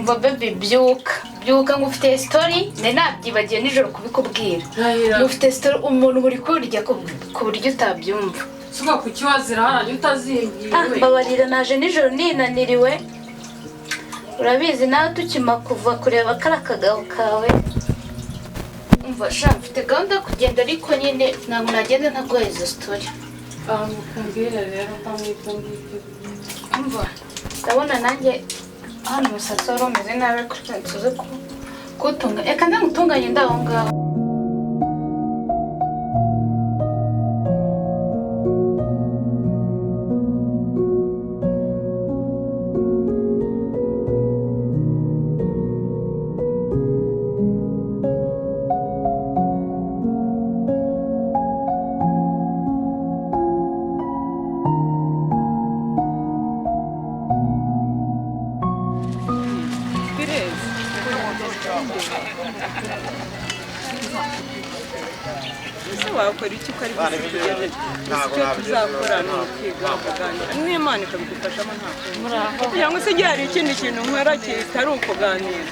umva baby byuka ngufite story nabyibagiye nijoro kubikubwira ngufite story umuntu buri kurya ku buryo utabyumva suba ku kiwazira haranye utazimbiwe babarira naje nijoro ninaniriwe urabizi nawe tukima kuva kureba karakagaho kawe umva sha mfite gahunda kugenda ariko nyine ntabwo nagenda ntaguha izo story kumbwira rero ntamwitungike umva ndabona nanjye hano umusatsi wari umeze nabi ariko tuze kuwutunga reka ndamutunganye ndaho ngaho wakora iki ko ari gusigaye icyo tuzakora ni ukwiga kuganira n'Imana ikabigufashamo nta kundi kugira ngo se hari ikindi kintu nkora kitari ukuganira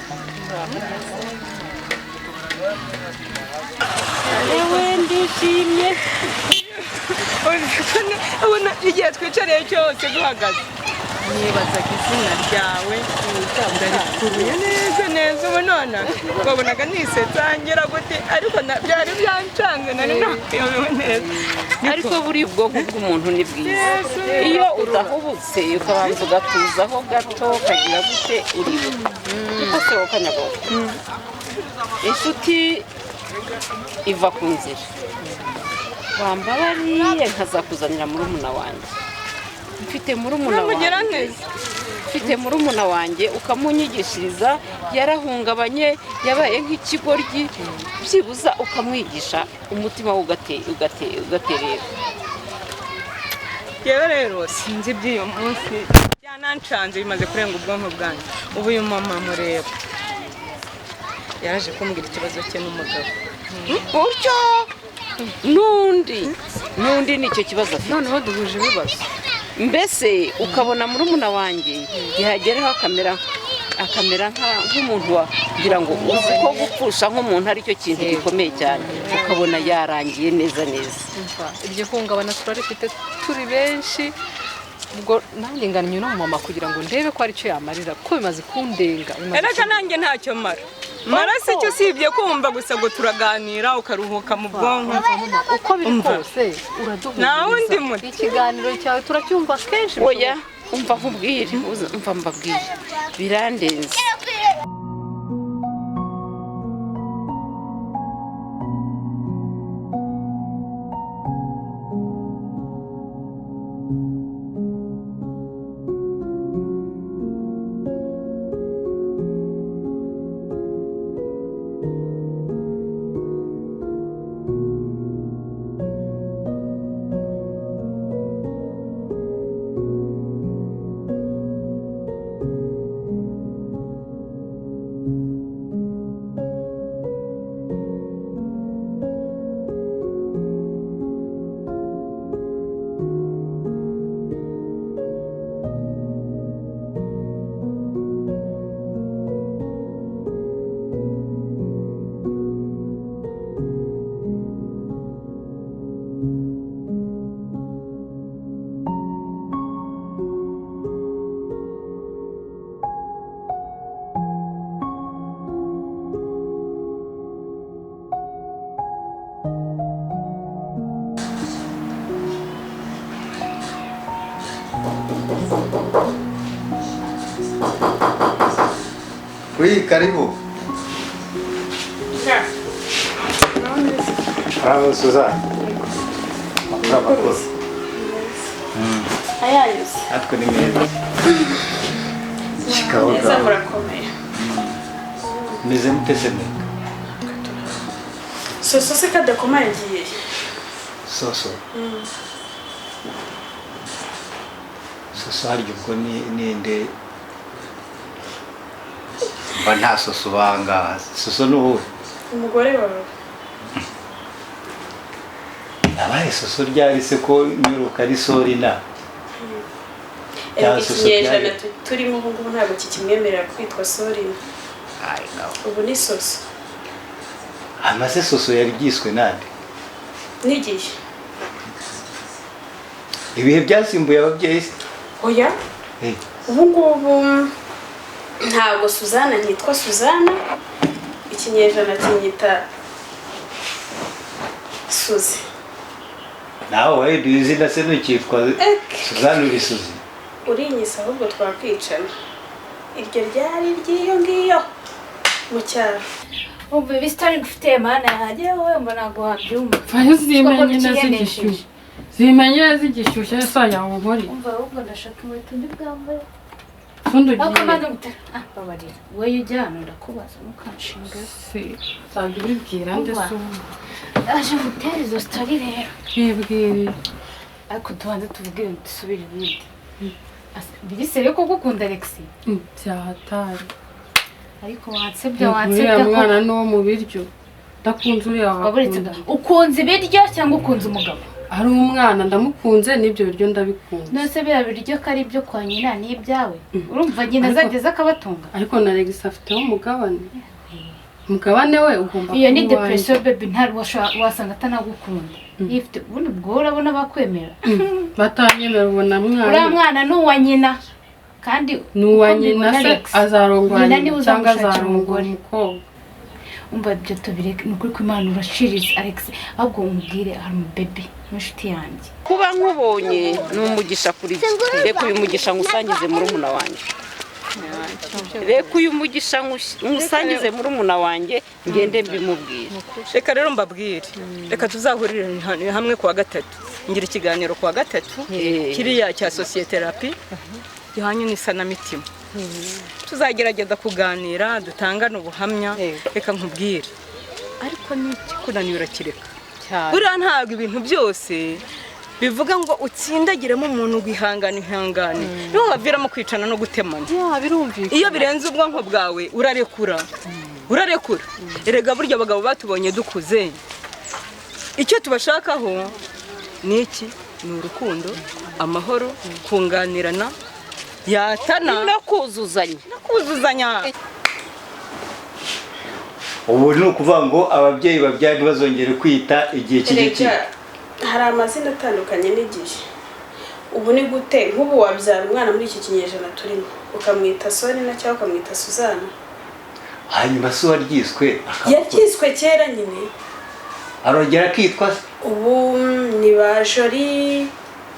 yewe ndishimye ubona igihe twicariye cyose duhagaze nibazaga izina ryawe ndarikuruye neza ubu none wabonaga nisetsa ngera gute ariko byari byancanze nari nakuyobewe neza ariko buri ubwoko bw'umuntu ni bwiza iyo udahubutse ukabanza ugatuzaho gato ukagira gute uribuka niko se wokanyagogo inshuti iva ku nzira wambabariye nkazakuzanira murumuna wanjye mfite murumuna wanjye ukamunyigishiriza yarahungabanye yabaye nk'ikigoryi byibuza ukamwigisha umutima we ugaterera yewe rero sinzi by'iyo munsi byanancanze bimaze kurenga ubwonko bwanjye ubu uyu mama mureba yaraje kumbwira ikibazo cye n'umugabo utyo n'undi nicyo kibazo afite noneho duhuje ibibazo mbese ukabona murumuna wanjye yageraho akamera nk'umuntu wagira ngo uzi ko gupfusha nk'umuntu aricyo kintu gikomeye cyane ukabona yarangiye neza iryo hungabana turarifite turi benshi ubwo nanjye ngannye no mama kugira ngo ndebe ko aricyo yamarira ko bimaze kundenga erega nanjye ntacyo mara si cyo usibye kumva gusa ngo turaganira ukaruhuka mu bwonko uko biri kose uraduhuza nta wundi muti ikiganiro cyawe turacyumva kenshi oya umva nkubwire umva mbabwire birandenze Karibu. Bravo, Suzana. Bravo. ayayuze Atko ni meza. Shikaho. neza murakomeye Meze muteseme. soso se kadakoma yagiye Soso. Soso haryo ubwo ninde nta soso banga soso n'ubu umugore wawe abaye soso ryari se ko nyiruka ari sorina ikinyejana turimo ubu ngubu ntabwo kikimwemerera kwitwa Sorina. Ubu ni Soso. Amase Soso yari byiswe nande? N'igihe. Ibihe byasimbuye ababyeyi se? Oya. Ubu ngubu ntabwo Suzana nkitwa Suzana, ikinyejana kinyita Suzi. Nawe wahinduye izina se ntukitwa Suzana uri Suzi? Urinyisa ahubwo twakwicana. Iryo ryari ry'iyo ngiyo mu cyaro. Umva ibisitari gufite mana yanjye wowe mbona ntabwo wabyumva. Vayo zimenye nazigishyushye. Zimenye zigishyushye so yawe nkori. Umva ahubwo ndashaka inkweto ndi bwambaye. Fundo giye. Akamana mutera. Babarira. Wowe ujyana ndakubaza mukanshinga. Se. Sangi bibwira ndese. Aje mutera izo story rero. Yebwire. Ariko tubanze tuvuge dusubire ibindi. Bigisere ko gukunda Alexi. Byahatari. Ariko wansebya ko mwana no mu biryo. Ndakunze uri yawe. Ukunze ibiryo cyangwa ukunze umugabo? Ari umwana ndamukunze n'ibyo biryo ndabikunze. Nose bira biryo ko ari ibyo kwa nyina n'ibyawe. Urumva nyina azageza akabatunga. Ariko na Alex afiteho umugabane. Umugabane we ugomba iyo ni depression baby ntari wasanga atanagukunda. Ifite ubundi bwo urabona bakwemera. Batanyemera ubona mwana. Ura mwana n'uwa nyina. Kandi n'uwa nyina se azarongora cyangwa azarongora umukobwa. Umva ibyo tubireke nukuri ko Imana urashiriza Alex ahubwo umubwire hari mu baby n'inshuti yanjye. Kuba nkubonye n'umugisha kuri reka uyu mugisha ngusangize muri umuna wanjye. Reka uyu mugisha ngusangize muri umuna wanjye ngende mbimubwire. Reka rero mbabwire. Reka tuzahurire hamwe kuwa gatatu. Ngira ikiganiro kuwa gatatu kiriya cya societerapi gihanye n'isanamitima. Tuzagerageza kuganira dutangana ubuhamya reka nkubwire. Ariko nikunanira kireka. Buriya ntabwo ibintu byose bivuga ngo utsindagiremo umuntu gwihangana ihangane. Niho baviramo kwicana no gutemana. Birumvikana. Iyo birenze ubwonko bwawe urarekura. Erega burya abagabo batubonye dukuze. Icyo tubashakaho ni iki? Ni urukundo, amahoro, kunganirana, yatana no kuzuzanya. Ubu ni ukuvuga ngo ababyeyi babyara ntibazongere kwita igihe cy'igiki. Hari amazina atandukanye n'igihe. Ubu ni gute nk'ubu wabyara umwana muri iki kinyejana turimo ukamwita Sorina cyangwa ukamwita Suzana? Hanyuma se waryiswe yaryiswe kera nyine. Arongera akitwa ubu ni ba Joli,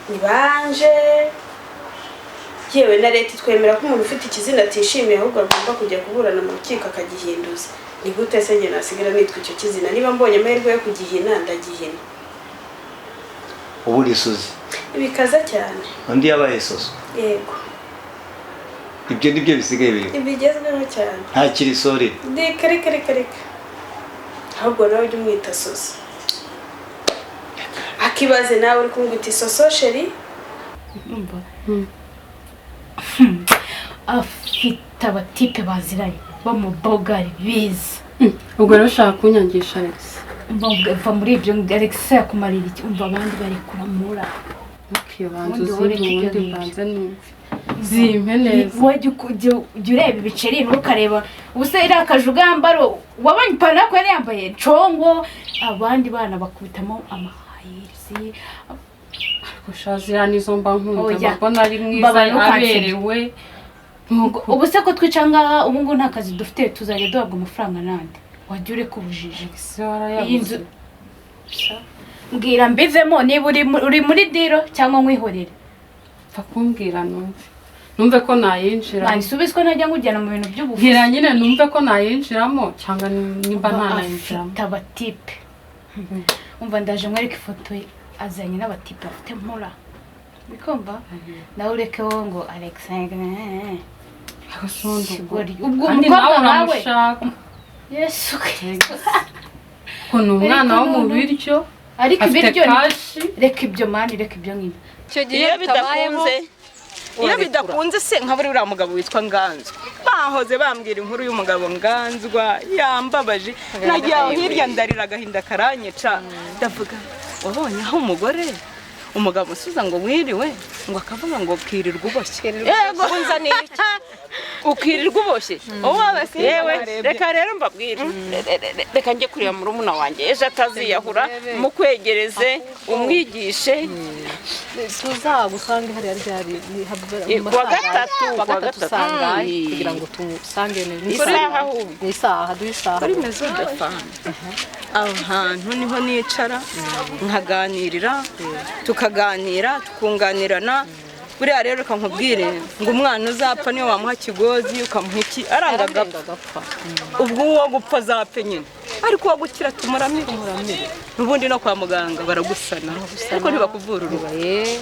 ni banje. Yewe na leta twemera ko umuntu ufite ikizina atishimiye ahubwo agomba kujya kuburana mu rukiko akagihinduza. Ni gute se njye nasigara nitwa icyo kizina? Niba mbonye amahirwe yo kugihina ndagihina. Ubu uri Suzi. Ibikaza cyane. Undi yabaye Soso. Yego. Ibyo nibyo bisigaye biri. Ibigezweho cyane. Nta kiri Sorry. Reka. Ahubwo nawe ujye umwita Soso. Akibaze nawe uri kumwita Soso sheri. Afite abatipe baziranye bamubogari biza. Ubwo rero ushaka kunyangisha Alex. Mva muri ibyo Alex yakumarira iki? Umva abandi bari kuramura. Ukibanza ubundi mbanze numve. Zimpe neza. Wajya ureba ibiceri ukareba ubuse iri akajugambaro wabanye ipantaro ko yari yambaye congo abandi bana bakubitamo amahayirisi. Gushazira nizo mba nkunda mbona ari mwiza aberewe. Ubuse ko twicanga ubu ngo nta kazi dufite tuzajya duhabwa amafaranga nande. Wajya ure kubujije yinzu. Mbwira mbivemo niba uri muri diro cyangwa nkwihorere. Pfa kumbwira numve ko nayinjira. Nisubizwe najya ngujyana mu bintu by'ubuvuzi. Ngira nyine numve ko nayinjiramo cyangwa nimba ntanayinjiramo. Abatipe. Umva ndaje mwereka ifoto azanye n'abatipe afite mpora. Bikomba? Nawe ureke wowe ngo Alexandre. Ubwo umukobwa nawe. Yesu Kristo. Ko umwana wo mu biryo. Ariko ibiryo reka ibyo mani reka ibyo ngibi. Cyo gihe iyo bidakunze se nka buri uriya mugabo witwa Nganzwa. Bahoze bambwira inkuru y'umugabo Nganzwa yambabaje. Nagiye hirya ndarira agahinda karanyica. Ndavuga wabonye aho umugore umugabo usuza ngo wiriwe ngo akavuga ngo kirirwa uboshye yego unzaniye iki ukirirwa uboshye yewe reka rero mbabwire reka njye kureba murumuna wanjye ejo ataziyahura mukwegereze umwigishe tuzagusange hariya ryari kuwa gatatu kugira ngo tusange isaha ahubwo ni isaha duhisaha kuri mezo de femme aho hantu niho nicara nkaganirira tukaganira tukunganirana buriya rero reka nkubwire ngo umwana uzapfa niyo wamuha kigozi ukamuha iki aranga agapfa ubwo uwo gupfa azapfe nyine ariko uwo gukira tumuramire ubundi no kwa muganga baragusana ariko ntibakuvura uruba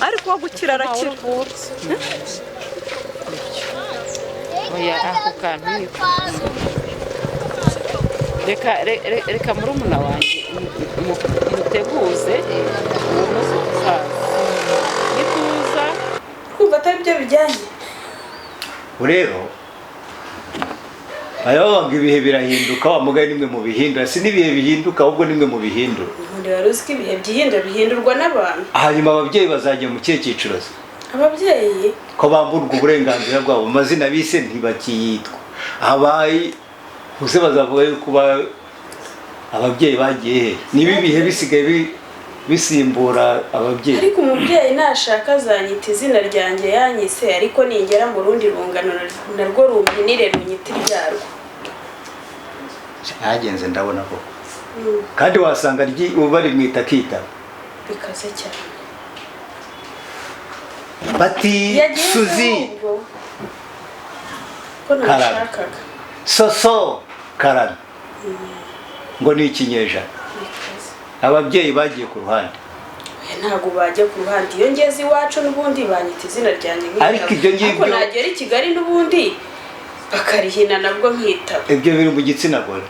ariko uwo gukira arakira oya ako kantu reka murumuna wanjye muteguze uwo munsi tuzaza nituza kumva atari byo bijyanye rero ayabaga ibihe birahinduka wa mugari nimwe mu bihindura si n'ibihe bihinduka ahubwo nimwe mu bihindura ubundi wari uzi ko ibihe bihindurwa n'abantu hanyuma ababyeyi bazajya mu kihe cyiciro se ababyeyi ko bamburwa uburenganzira bwabo amazina bise ntibakiyitwa abaye bose bazavuga yuko ababyeyi bagiye he niba ibihe bisigaye bisimbura ababyeyi ariko umubyeyi nashaka azanyita izina ryanjye yanyise ariko ningera mu rundi rungano narwo rumbinire runyita iryarwo ntagenze ndabona koko kandi wasanga bari mwita akitaba bikaze cyane bati Suzi ko nashakaga soso karame ngo ni ikinyejana ababyeyi bagiye ku ruhande ntabwo bajya ku ruhande iyo ngeze iwacu n'ubundi banyita izina ryanjye ariko ibyo ngibyo ariko nagera i Kigali n'ubundi bakarihina nabwo nkitaba ibyo biri mu gitsina gore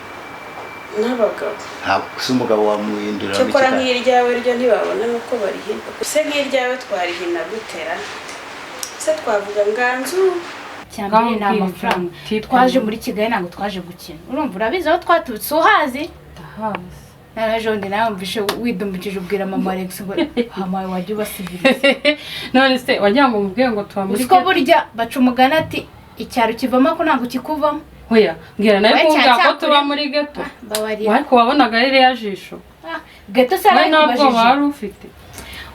n'abagabo ntabwo si umugabo wamuhindura cyokora nk'iryawe ryo ntibabona nuko barihina se nk'iryawe twarihina gutera se twavuga nganzu cyane ni amafaranga twaje muri Kigali ntabwo twaje gukina urumva urabizi aho twatutse uhazi narajonde nawe mvishe widumbukije ubwira mama Alex ngo hamaye wajye ubasivirize none se wagira ngo mubwiye ngo tuba muri uko burya baca umugani ati icyaro kivamo ko ntabwo kikuvamo hoya mbwira nawe kuvuga ko tuba muri gato ariko wabonaga ririya jisho gato se ntabwo wari ufite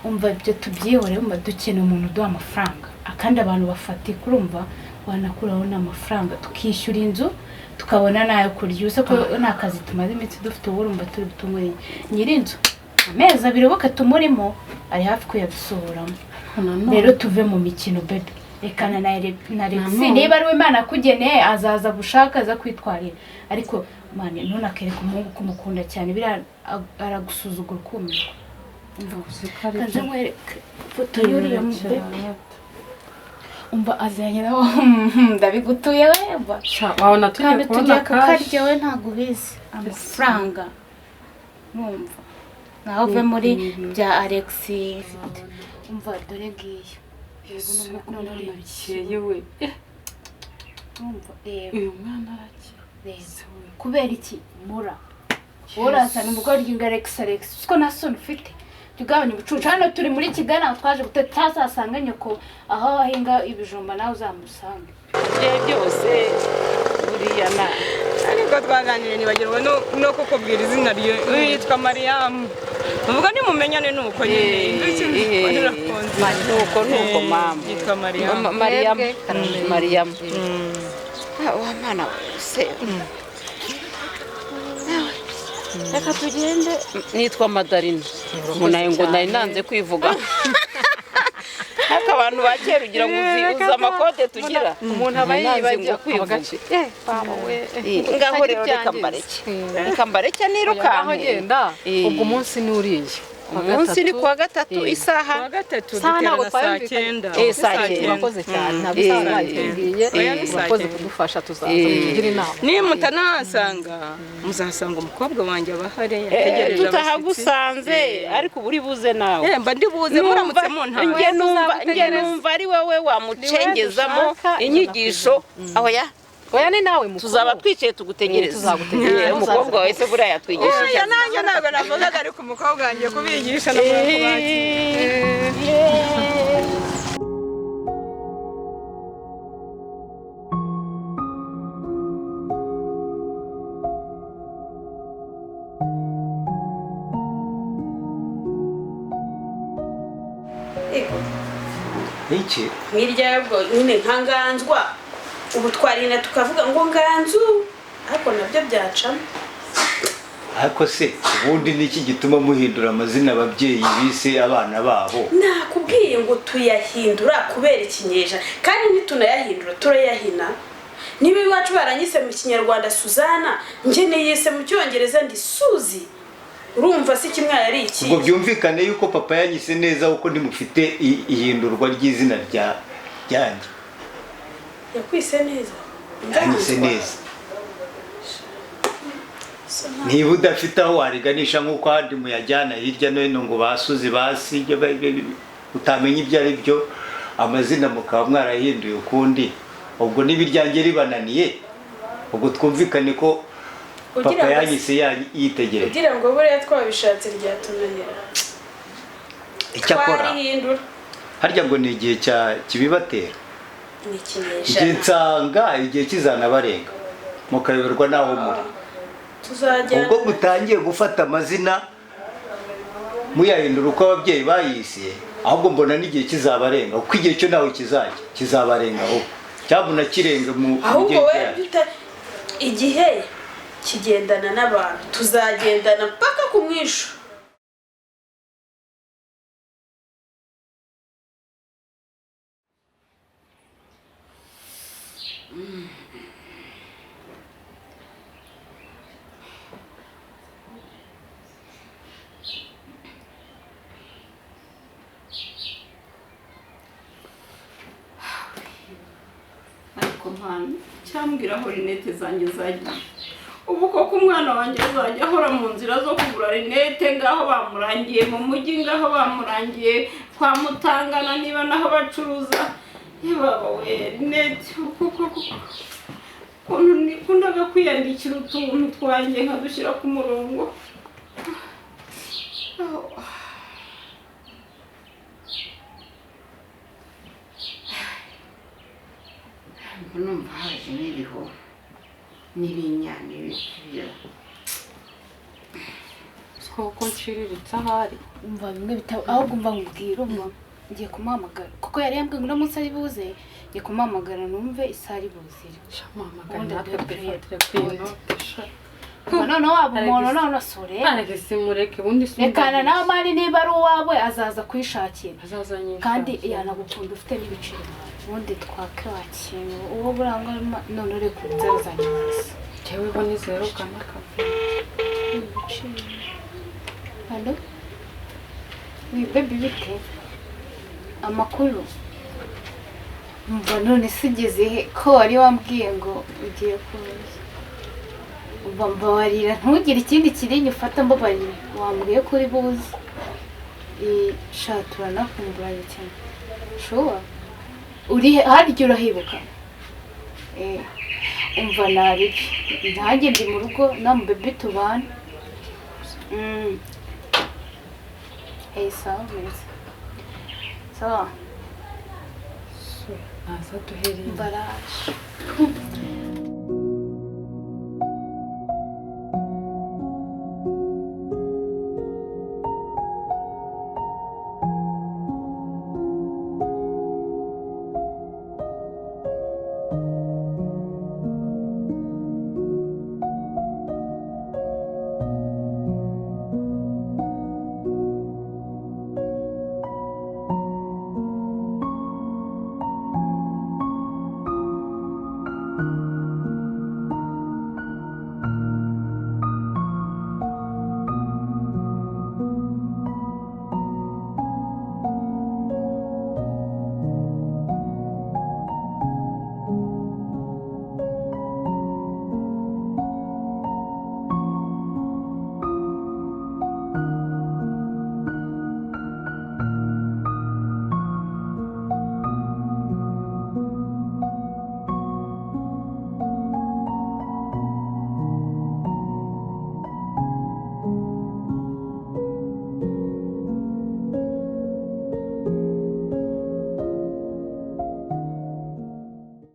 umva ibyo tubyihore umva dukeneye umuntu uduha amafaranga akandi abantu bafatika urumva wanakuraho n'amafaranga tukishyura inzu tukabona nayo kurya usa ko nta kazi tumaze iminsi dufite uburumba turi butumwe nyirinzu amezi abiri boka tumurimo ari hafi kuyadusohoramo rero tuve mu mikino bebe rekana na Alex niba ari we Imana akugeneye azaza gushaka aza kwitwarira ariko mane none akereka umuhungu kumukunda cyane bira aragusuzugura ukumirwa kaje mwereke foto yuriye mu bebe umva azanyiraho ndabigutuye weba wabona tugiye kubona kashi we ntabwo ubizi amafaranga numva naho uve muri bya Alex umva dore ngiyo bikeye we umva uyu mwana arakeye kubera iki mura urasana umugore Alex uko na son ufite tugabanya ubucucu hano turi muri Kigali aho twaje gutazasanga nyoko aho ahinga ibijumba nawe uzamusanga byose buriya na ariko twaganiriye nibagirwa no kukubwira izina ryo yitwa Mariam uvuga ni mumenyane nuko nyine nuko mama yitwa Mariam wa mwana se reka tugende nitwa Madarina ngo nari nanze kwivuga haka abantu ba kera ugira ngo uzi amakode tugira umuntu aba yibagiwe kwivuga ngaho rero reka mbareke nirukanke ubwo munsi ni uriye umunsi ni kuwa gatatu isaha ntabwo saa 9 saa 9 urakoze cyane ntabwo isaha bayitubwiye urakoze kudufasha tuzaza kugira inama niba mutanahasanga muzasanga umukobwa wanjye abahari yategereje tutahagusanze ariko buri buze nawe mba ndi buze muramutse nge numva ari wowe wamucengezamo inyigisho aho ya oya ni nawe mukuru tuzaba twicaye tugutegereza tuzagutegereza umukobwa wawe se buriya yatwigisha oya nanjye ntabwo navugaga ariko umukobwa wanjye kubigisha no iki nk'irya yabwo nyine nkanganzwa ubu twarina tukavuga ngo nganzu ariko nabyo byacamo. ariko se ubundi niki gituma muhindura amazina ababyeyi bise abana babo? Nakubwiye ngo tuyahindura kubera ikinyejana kandi nitunayahindura turayahina. Niba iwacu baranyise mu kinyarwanda Suzana nje niyise mu cyongereza ndi Suzi, urumva si kimwe yari iki? Ubwo byumvikane yuko papa yanyise neza uko ndimufite ihindurwa ry'izina ryanjye. Yakwise neza? Yanyise neza. Niba udafite aho wariganisha nk'uko handi muyajyana hirya no hino ngo basuzi basige utamenya ibyo ari byo, amazina mukaba mwarahinduye ukundi, ubwo n'ibiryange ribananiye, ubwo twumvikane ko papa yanyise yitegereje. Ugira ngo buriya twabishatse ryatunanira. Icyakora harya ngo ni igihe kibibatera, ni ikinyejana. Igihe nsanga igihe kizanabarenga mukayoberwa naho muri. Ubwo mutangiye gufata amazina muyahindura uko ababyeyi bayise, ahubwo mbona n'igihe kizabarenga kuko igihe cyo nawe kizabarenga aho cyabuna kirenge mu ahubwo igihe kigendana n'abantu, tuzagendana mpaka ku mwisho. ariko mpano cyambwira aho rinete zanjye zagiye. Ubu koko umwana wanjye azajya ahora mu nzira zo kugura rinete, ngaho bamurangiye mu mujyi, ngaho bamurangiye kwa Mutangana niba naho bacuruza. Yebaba we rinete ukuntu nikundaga kwiyandikira utuntu twanjye nkadushyira ku murongo. numva haje n'iriho n'ibinyane bikira koko nciriritse ahari. Umva bimwe bitabo ahubwo umva nkubwira umva ngiye kumuhamagara kuko yari yambwiye ngo uramutse ari buze ngiye kumuhamagara numve isari buzira. Shamamagara natwe dufatire kwino. None waba umuntu none asore areke simureke ubundi rekana nawe mari niba ari uwawe azaza kwishakira azazanye kandi yanagukunda ufite n'ibiciro ubundi twakwakintu uwo buranga none uri kunzazanye hasi cyewe bone zero kana kafe ibiciro. Halo ni baby bite amakuru? Mva none sigeze ko wari wambwiye ngo ugiye kuza. Mbabarira ntugire ikindi kirinyo ufata mbabarira wambwiye kuri buze shatura nakumburanye cyane shuwa uri harya urahibuka umva nari ntange ndi mu rugo na mu bebe tubana sawa meza sawa aza duhereye mbaraje